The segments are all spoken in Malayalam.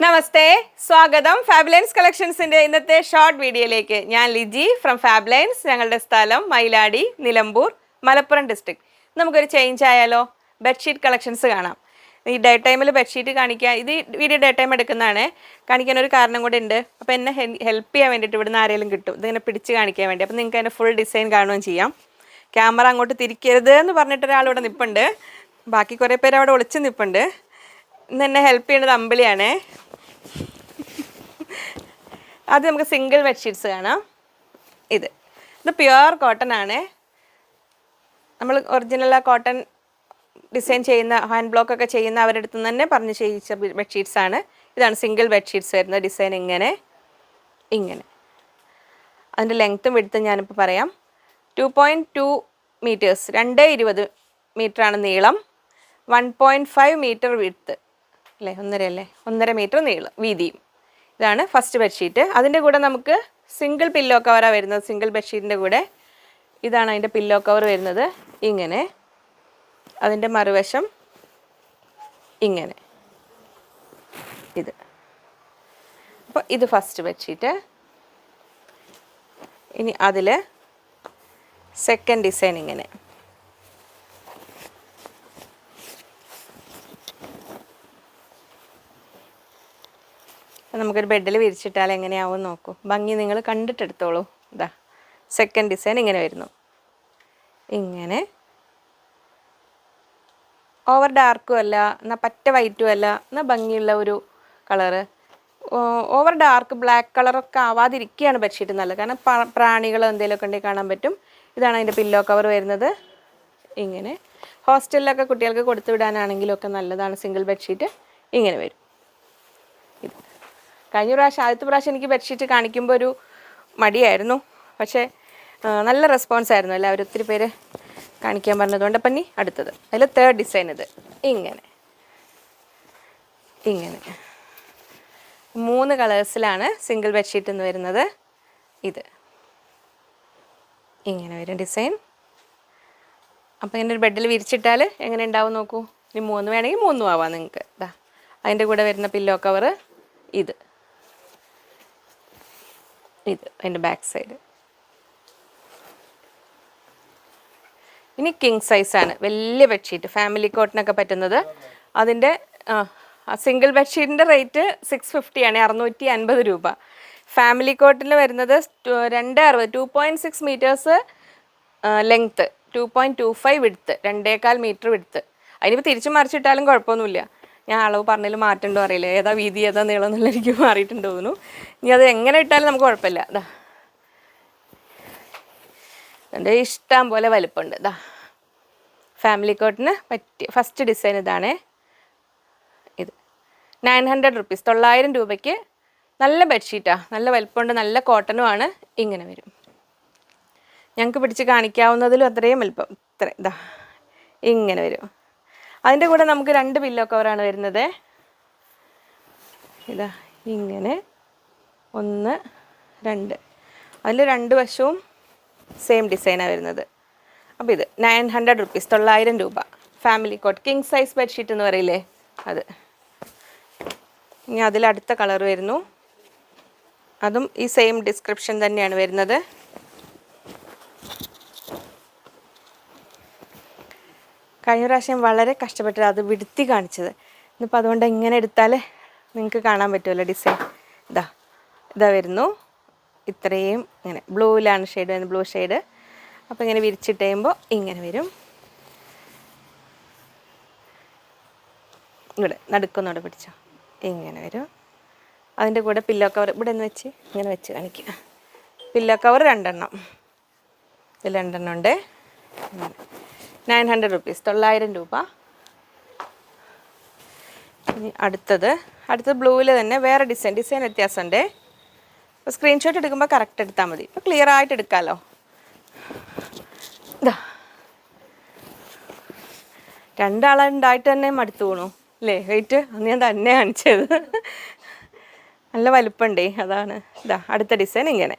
നമസ്തേ, സ്വാഗതം ഫാബ്ലൈൻസ് കളക്ഷൻസിൻ്റെ ഇന്നത്തെ ഷോർട്ട് വീഡിയോയിലേക്ക്. ഞാൻ ലിജി ഫ്രം ഫാബ്ലൈൻസ്. ഞങ്ങളുടെ സ്ഥലം മയിലാടി, നിലമ്പൂർ, മലപ്പുറം ഡിസ്ട്രിക്ട്. നമുക്കൊരു ചേഞ്ച് ആയാലോ? ബെഡ്ഷീറ്റ് കളക്ഷൻസ് കാണാം. ഈ ഡേ ടൈമിൽ ബെഡ്ഷീറ്റ് കാണിക്കാൻ, ഇത് വീഡിയോ ഡേ ടൈം എടുക്കുന്നതാണ്. കാണിക്കാനൊരു കാരണം കൂടെ ഉണ്ട്. അപ്പോൾ എന്നെ ഹെൽപ്പ് ചെയ്യാൻ വേണ്ടിയിട്ട് ഇവിടുന്ന് ആരെങ്കിലും കിട്ടും ഇതിങ്ങനെ പിടിച്ച് കാണിക്കാൻ വേണ്ടി. അപ്പോൾ നിങ്ങൾക്ക് അതിൻ്റെ ഫുൾ ഡിസൈൻ കാണുകയും ചെയ്യാം. ക്യാമറ അങ്ങോട്ട് തിരിക്കരുത് എന്ന് പറഞ്ഞിട്ട് ഒരാളിവിടെ നിൽപ്പുണ്ട്. ബാക്കി കുറേ പേര് അവിടെ ഒളിച്ച് നിൽപ്പുണ്ട്. ഇന്ന് എന്നെ ഹെൽപ്പ് ചെയ്യുന്നത് അമ്പിളിയാണേ. അത് നമുക്ക് സിംഗിൾ ബെഡ്ഷീറ്റ്സ് കാണാം. ഇത് പ്യുവർ കോട്ടൺ ആണ്. നമ്മൾ ഒറിജിനൽ കോട്ടൺ ഡിസൈൻ ചെയ്യുന്ന, ഹാൻഡ് ബ്ലോക്ക് ഒക്കെ ചെയ്യുന്ന അവരുടെ അടുത്ത് നിന്ന് തന്നെ പറഞ്ഞ് ചെയ്യിച്ച ബെഡ്ഷീറ്റ്സ് ആണ്. ഇതാണ് സിംഗിൾ ബെഡ്ഷീറ്റ്സ് വരുന്ന ഡിസൈൻ. ഇങ്ങനെ അതിൻ്റെ ലെങ്ത്തും വിഡ്ത്തും ഞാനിപ്പോൾ പറയാം. 2.2 മീറ്റേഴ്സ്, 2.20 മീറ്ററാണ് നീളം. 1.5 മീറ്റർ വിഡ്ത്ത് അല്ലേ, 1.5 മീറ്റർ നീളം വീതിയും. ഇതാണ് ഫസ്റ്റ് ബെഡ്ഷീറ്റ്. അതിൻ്റെ കൂടെ നമുക്ക് സിംഗിൾ പില്ലോ കവറാണ് വരുന്നത്. സിംഗിൾ ബെഡ്ഷീറ്റിൻ്റെ കൂടെ ഇതാണ് അതിൻ്റെ പില്ലോ കവർ വരുന്നത്. ഇങ്ങനെ അതിൻ്റെ മറുവശം ഇങ്ങനെ. ഇത് അപ്പോൾ ഇത് ഫസ്റ്റ് ബെഡ്ഷീറ്റ്. ഇനി അതിൽ സെക്കൻഡ് ഡിസൈൻ ഇങ്ങനെ. നമുക്കൊരു ബെഡിൽ വിരിച്ചിട്ടാൽ എങ്ങനെയാവും നോക്കൂ. ഭംഗി നിങ്ങൾ കണ്ടിട്ടെടുത്തോളൂ. ഇതാ സെക്കൻഡ് ഡിസൈൻ ഇങ്ങനെ വരുന്നു. ഇങ്ങനെ ഓവർ ഡാർക്കും അല്ല, എന്നാൽ പറ്റ വൈറ്റും അല്ല, എന്നാൽ ഭംഗിയുള്ള ഒരു കളറ്. ഓവർ ഡാർക്ക് ബ്ലാക്ക് കളറൊക്കെ ആവാതിരിക്കുകയാണ് ബെഡ്ഷീറ്റ് നല്ലത്. കാരണം പ്രാണികളോ എന്തെങ്കിലുമൊക്കെ ഉണ്ടെങ്കിൽ കാണാൻ പറ്റും. ഇതാണ് അതിൻ്റെ പില്ലോ കവർ വരുന്നത്. ഇങ്ങനെ ഹോസ്റ്റലിലൊക്കെ കുട്ടികൾക്ക് കൊടുത്തു വിടാനാണെങ്കിലും ഒക്കെ നല്ലതാണ്. സിംഗിൾ ബെഡ്ഷീറ്റ് ഇങ്ങനെ വരും. ഇത് ആദ്യത്തെ പ്രാവശ്യം എനിക്ക് ബെഡ്ഷീറ്റ് കാണിക്കുമ്പോൾ ഒരു മടിയായിരുന്നു. പക്ഷേ നല്ല റെസ്പോൺസ് ആയിരുന്നു. എല്ലാവരും ഒത്തിരി പേര് കാണിക്കാൻ പറഞ്ഞതുകൊണ്ട്. അപ്പം ഇനി അടുത്തത്, അതിൽ തേർഡ് ഡിസൈൻ. ഇത് ഇങ്ങനെ 3 കളേഴ്സിലാണ് സിംഗിൾ ബെഡ്ഷീറ്റ് എന്ന് വരുന്നത്. ഇത് ഇങ്ങനെ വരും ഡിസൈൻ. അപ്പോൾ ഇങ്ങനെ ഒരു ബെഡിൽ വിരിച്ചിട്ടാൽ എങ്ങനെ ഉണ്ടാവും നോക്കൂ. ഇനി 3 വേണമെങ്കിൽ 3 ആവാം നിങ്ങൾക്ക്. ഇതാ അതിൻ്റെ കൂടെ വരുന്ന പില്ലോ കവറ് ഇത് അതിൻ്റെ ബാക്ക് സൈഡ്. ഇനി കിങ് സൈസാണ്, വലിയ ബെഡ്ഷീറ്റ്, ഫാമിലി കോട്ടിനൊക്കെ പറ്റുന്നത്. അതിൻ്റെ സിംഗിൾ ബെഡ്ഷീറ്റിൻ്റെ റേറ്റ് 650 ആണ്, 650 രൂപ. ഫാമിലി കോട്ടിൽ വരുന്നത് 2.60, 2.6 metres length, 2.25 width, 2.25 metre width. അതിനിപ്പോൾ തിരിച്ച് മറിച്ചിട്ടാലും കുഴപ്പമൊന്നുമില്ല. ഞാൻ അളവ് പറഞ്ഞതിൽ മാറ്റമുണ്ടോ അറിയില്ല, ഏതാ വീതി ഏതാ നീളം എന്നുള്ള എനിക്ക് മാറിയിട്ടുണ്ടോ തോന്നുന്നു. ഇനി അത് എങ്ങനെ ഇട്ടാലും നമുക്ക് കുഴപ്പമില്ല. ഇതാ എൻ്റെ ഇഷ്ടം പോലെ വലുപ്പമുണ്ട്. ഇതാ ഫാമിലി കോട്ടിന് പറ്റിയ ഫസ്റ്റ് ഡിസൈൻ ഇതാണ്. ഇത് 900 റുപ്പീസ്, 900 രൂപയ്ക്ക് നല്ല ബെഡ്ഷീറ്റാണ്. നല്ല വലുപ്പമുണ്ട്, നല്ല കോട്ടനുമാണ്. ഇങ്ങനെ വരും. ഞങ്ങൾക്ക് പിടിച്ച് കാണിക്കാവുന്നതിലും അത്രയും വലുപ്പം. ഇതാ ഇങ്ങനെ വരും. അതിൻ്റെ കൂടെ നമുക്ക് 2 പില്ലോ കവറാണ് വരുന്നത്. ഇതാ ഇങ്ങനെ 1, 2. അതിൽ 2 വശവും സെയിം ഡിസൈനാണ് വരുന്നത്. അപ്പോൾ ഇത് 900 റുപ്പീസ്, 900 രൂപ. Family cot king size bedsheet എന്ന് പറയില്ലേ അത്. ഇനി അതിലടുത്ത കളർ വരുന്നു. അതും ഈ സെയിം ഡിസ്ക്രിപ്ഷൻ തന്നെയാണ് വരുന്നത്. കഴിഞ്ഞ പ്രാവശ്യം വളരെ കഷ്ടപ്പെട്ടിട്ട് അത് വിടുത്തി കാണിച്ചത്. ഇന്നിപ്പോൾ അതുകൊണ്ട് ഇങ്ങനെ എടുത്താൽ നിങ്ങൾക്ക് കാണാൻ പറ്റുമല്ലോ ഡിസൈൻ. ഇതാ വരുന്നു. ഇത്രയും ഇങ്ങനെ ബ്ലൂവിലാണ് ഷെയ്ഡ് വരുന്നത്, ബ്ലൂ ഷെയ്ഡ്. അപ്പോൾ ഇങ്ങനെ വിരിച്ചിട്ട് കഴിയുമ്പോൾ ഇങ്ങനെ വരും. ഇവിടെ നടുക്കൊന്നോടെ പിടിച്ചോ, ഇങ്ങനെ വരും. അതിൻ്റെ കൂടെ പില്ലോ കവർ ഇവിടെ നിന്ന് വെച്ച് ഇങ്ങനെ വെച്ച് കാണിക്കുക. പില്ലോ കവർ 2 എണ്ണം, ഇതിൽ 2 എണ്ണം ഉണ്ട്. 900 റുപ്പീസ്, 900 രൂപ. ഇനി അടുത്തത് ബ്ലൂവിൽ തന്നെ വേറെ ഡിസൈൻ വ്യത്യാസമുണ്ട്. അപ്പോൾ സ്ക്രീൻഷോട്ട് എടുക്കുമ്പോൾ കറക്റ്റ് എടുത്താൽ മതി. ഇപ്പോൾ ക്ലിയർ ആയിട്ട് എടുക്കാമല്ലോ. ഇതാ 2 ആളുണ്ടായിട്ട് തന്നെ മടുത്തു പോണു അല്ലേ? വെയിറ്റ് അന്ന് ഞാൻ തന്നെ കാണിച്ചത്. നല്ല വലുപ്പമുണ്ടേ, അതാണ്. ഇതാ അടുത്ത ഡിസൈൻ ഇങ്ങനെ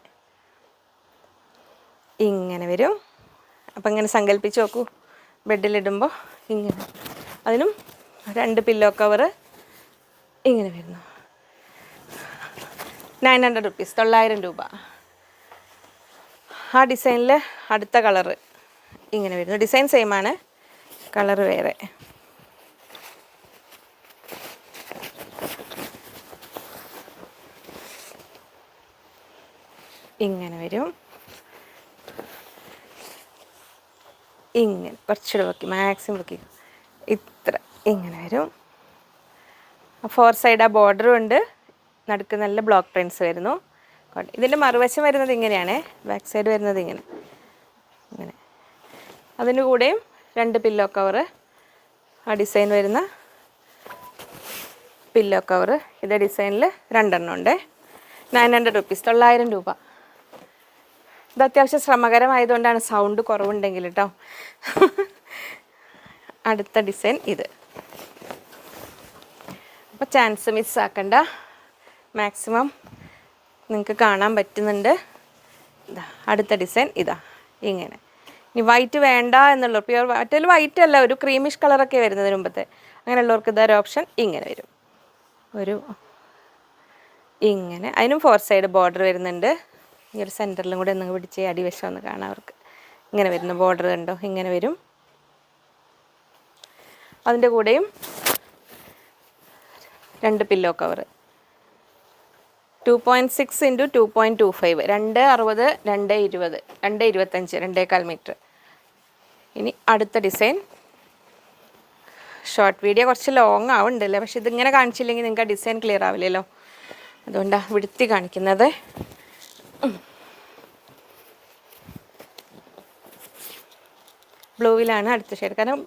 വരും. അപ്പം ഇങ്ങനെ സങ്കല്പിച്ച് നോക്കൂ, ബെഡിലിടുമ്പോൾ ഇങ്ങനെ. അതിനും 2 പില്ലോ കവറ് ഇങ്ങനെ വരുന്നു. 900 rupees, 900 രൂപ. ആ ഡിസൈനിൽ അടുത്ത കളറ് ഇങ്ങനെ വരുന്നു. ഡിസൈൻ സെയിം ആണ്, കളർ വേറെ. ഇങ്ങനെ വരും. ഇങ്ങനെ കുറച്ചുകൂടെ വെക്കി, മാക്സിമം വെക്കി, ഇത്ര ഇങ്ങനെ വരും. 4 സൈഡ് ആ ബോർഡറും ഉണ്ട്, നടുക്ക് നല്ല ബ്ലോക്ക് പ്രിൻറ്റ്സ് വരുന്നു. ഇതിൻ്റെ മറുവശം വരുന്നത് ഇങ്ങനെയാണ്, ബാക്ക് സൈഡ് വരുന്നത് ഇങ്ങനെ ഇങ്ങനെ. അതിന് കൂടെയും 2 പില്ലോ കവർ, ആ ഡിസൈൻ വരുന്ന പില്ലോ കവർ. ഇതേ ഡിസൈനിൽ 2 എണ്ണം ഉണ്ട്. 900 rupees, 900 രൂപ. ഇത് അത്യാവശ്യം ശ്രമകരമായതുകൊണ്ടാണ് സൗണ്ട് കുറവുണ്ടെങ്കിൽ കേട്ടോ. അടുത്ത ഡിസൈൻ ഇത്. അപ്പോൾ ചാൻസ് മിസ്സാക്കണ്ട, മാക്സിമം നിങ്ങൾക്ക് കാണാൻ പറ്റുന്നുണ്ട്. ഇതാ അടുത്ത ഡിസൈൻ ഇതാ ഇങ്ങനെ. ഇനി വൈറ്റ് വേണ്ട എന്നുള്ള പ്യുവർ മറ്റേ വൈറ്റ് അല്ല, ഒരു ക്രീമിഷ് കളറൊക്കെ വരുന്നതിന് മുമ്പത്തെ, അങ്ങനെയുള്ളവർക്ക് ഇതൊരു ഓപ്ഷൻ ഇങ്ങനെ വരും. ഒരു ഇങ്ങനെ, അതിനും 4 സൈഡ് ബോർഡർ വരുന്നുണ്ട്. ഈ ഒരു സെൻറ്ററിലും കൂടെ ഒന്ന് പിടിച്ച് അടിവശം ഒന്ന് കാണാം അവർക്ക്. ഇങ്ങനെ വരുന്ന ബോർഡർ കണ്ടോ, ഇങ്ങനെ വരും. അതിൻ്റെ കൂടെയും 2 പില്ലോ കവർ, 2.6 × 2.25, 2.60, 2.20, 2.25, 2.25 മീറ്റർ. ഇനി അടുത്ത ഡിസൈൻ. ഷോർട്ട് വീഡിയോ കുറച്ച് ലോങ് ആവുന്നുണ്ടല്ലേ, പക്ഷെ ഇതിങ്ങനെ കാണിച്ചില്ലെങ്കിൽ നിങ്ങൾക്ക് ആ ഡിസൈൻ ക്ലിയർ ആവില്ലല്ലോ, അതുകൊണ്ടാണ് വിടുത്തി കാണിക്കുന്നത്. ബ്ലൂവിലാണ് അടുത്ത ഷെയ്ഡ്. കാരണം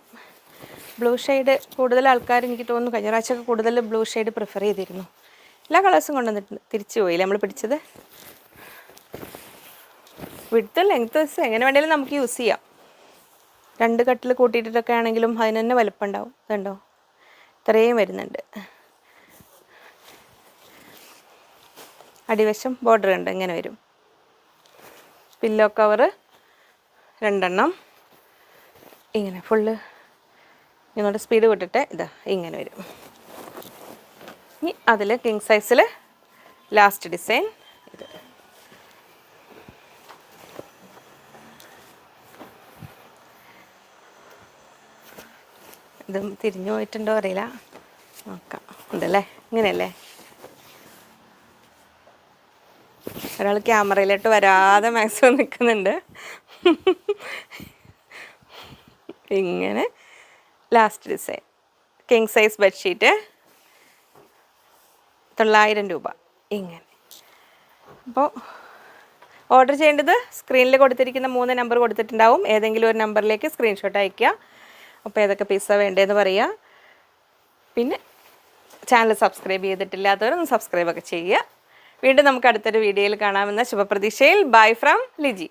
ബ്ലൂ ഷെയ്ഡ് കൂടുതൽ ആൾക്കാർ, എനിക്ക് തോന്നുന്നു കഴിഞ്ഞ പ്രാവശ്യമൊക്കെ കൂടുതൽ ബ്ലൂ ഷെയ്ഡ് പ്രിഫർ ചെയ്തിരുന്നു. എല്ലാ കളേഴ്സും കൊണ്ടുവന്നിട്ടുണ്ട്, തിരിച്ചു പോയില്ലേ നമ്മൾ പിടിച്ചത്. വിഡ്ത്തും ലെങ്ത്തും എങ്ങനെ വേണമെങ്കിലും നമുക്ക് യൂസ് ചെയ്യാം. 2 കട്ടിൽ കൂട്ടിയിട്ടൊക്കെ ആണെങ്കിലും അതിന് തന്നെ വലുപ്പം ഉണ്ടാവും. ഇതുണ്ടോ, ഇത്രയും വരുന്നുണ്ട്. അടിവശം ബോർഡർ ഉണ്ട്, ഇങ്ങനെ വരും. പില്ലോ കവർ 2 എണ്ണം ഇങ്ങനെ ഫുള്ള്. നിങ്ങളുടെ സ്പീഡ് വിട്ടിട്ട് ഇതാ ഇങ്ങനെ വരും. ഇനി അതിൽ കിങ് സൈസിൽ ലാസ്റ്റ് ഡിസൈൻ ഇത്. ഇതും തിരിഞ്ഞു പോയിട്ടുണ്ടോ അറിയില്ല, നോക്കാം. ഉണ്ടല്ലേ, ഇങ്ങനെയല്ലേ. ഒരാൾ ക്യാമറയിലോട്ട് വരാതെ മാക്സിമം നിൽക്കുന്നുണ്ട്. ഇങ്ങനെ last design king size bedsheet 900 രൂപ ഇങ്ങനെ. അപ്പോൾ ഓർഡർ ചെയ്യേണ്ടത് സ്ക്രീനിൽ കൊടുത്തിരിക്കുന്ന 3 നമ്പർ കൊടുത്തിട്ടുണ്ടാവും. ഏതെങ്കിലും ഒരു നമ്പറിലേക്ക് സ്ക്രീൻഷോട്ട് അയയ്ക്കുക. അപ്പോൾ ഏതൊക്കെ പീസാണ് വേണ്ടതെന്ന് പറയുക. പിന്നെ ചാനൽ സബ്സ്ക്രൈബ് ചെയ്തിട്ടില്ലാത്തവരൊന്ന് സബ്സ്ക്രൈബൊക്കെ ചെയ്യുക. വീണ്ടും നമുക്ക് അടുത്തൊരു വീഡിയോയിൽ കാണാമെന്ന ശുഭപ്രതീക്ഷയിൽ. Bye from Liji.